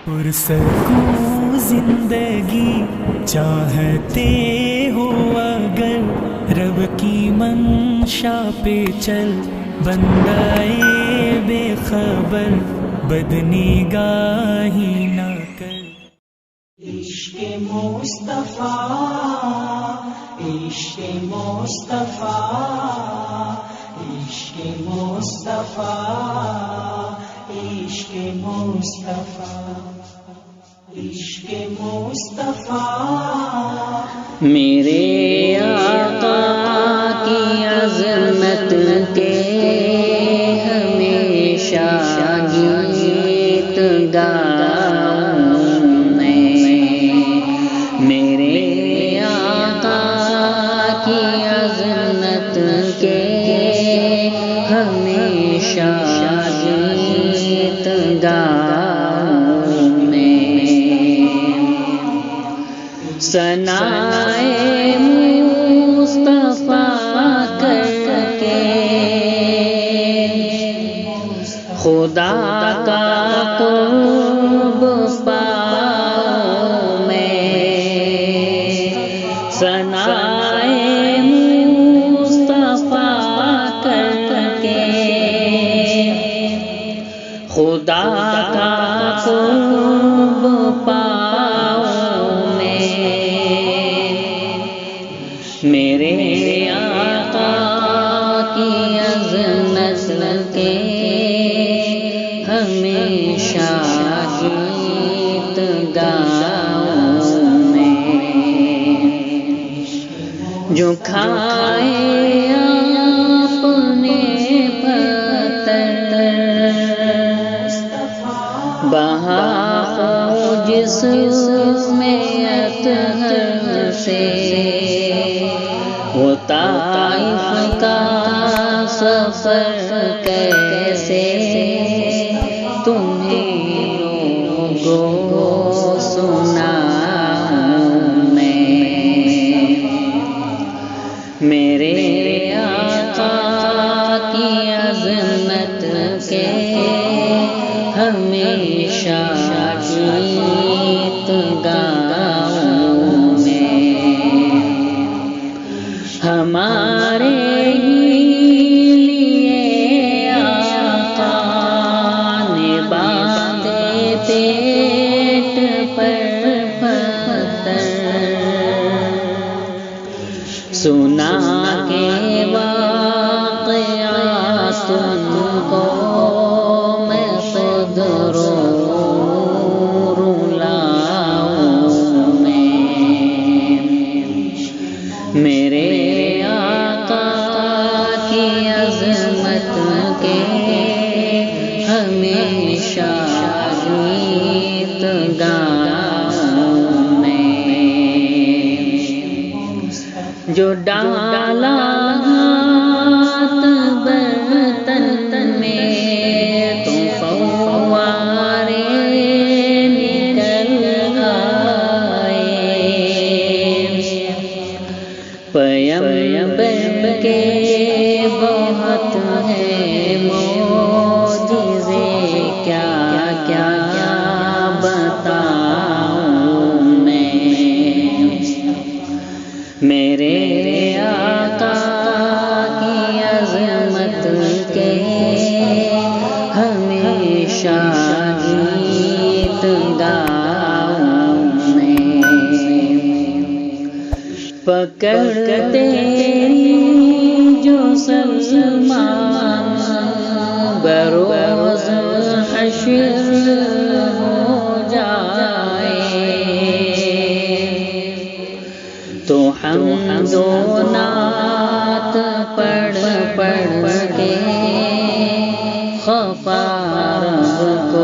پرسکون زندگی چاہتے ہو اگر رب کی منشا پہ چل، بندائے بے خبر بدنگاہی نہ کر۔ عشق مصطفیٰ، عشق مصطفیٰ، عشق مصطفیٰ، عشق مصطفیٰ، عشق مصطفیٰ۔ میرے آقا کی عظمت کے ہمیشہ گیت گاؤں میں، میرے آقا کی عظمت کے ہمیشہ گیت گاؤں میں، ثنائے مصطفیٰ کر کے خدا کا قرب پاؤں میں، ثنائے مصطفیٰ کر کے خدا کا قرب پاؤں میں، میرے آقا کی عظمت کے ہمیشہ گیت گاؤں میں، جو کھائے اپنے پتر بہا جسم اطہر سے، وہ طائف کا سفر کیسے تمہیں لوگوں سناؤں میں، میرے آقا کی عظمت کے ہمیشہ گیت گاؤں میں، ہمارے لیے آقا نے باندھے پیٹ پر پتھر، سنا کے واقعات تم کو میں خود رلاؤں میں، میرے آقا کی عظمت کے ہمیشہ گیت گاؤں میں، جو ڈالا ہاتھ برتن میں تو فوارے نکل آئے، پیغمبر کے بہت ہے معجزے، کیا کیا بتاؤں میں، میرے آقا کی عظمت کے ہمیشہ گیت گاؤں میں، پکڑ تیری جو سلمان بروز حشر ہو جائے، تو حمد و نعت پڑھ پڑھ کے خفا رب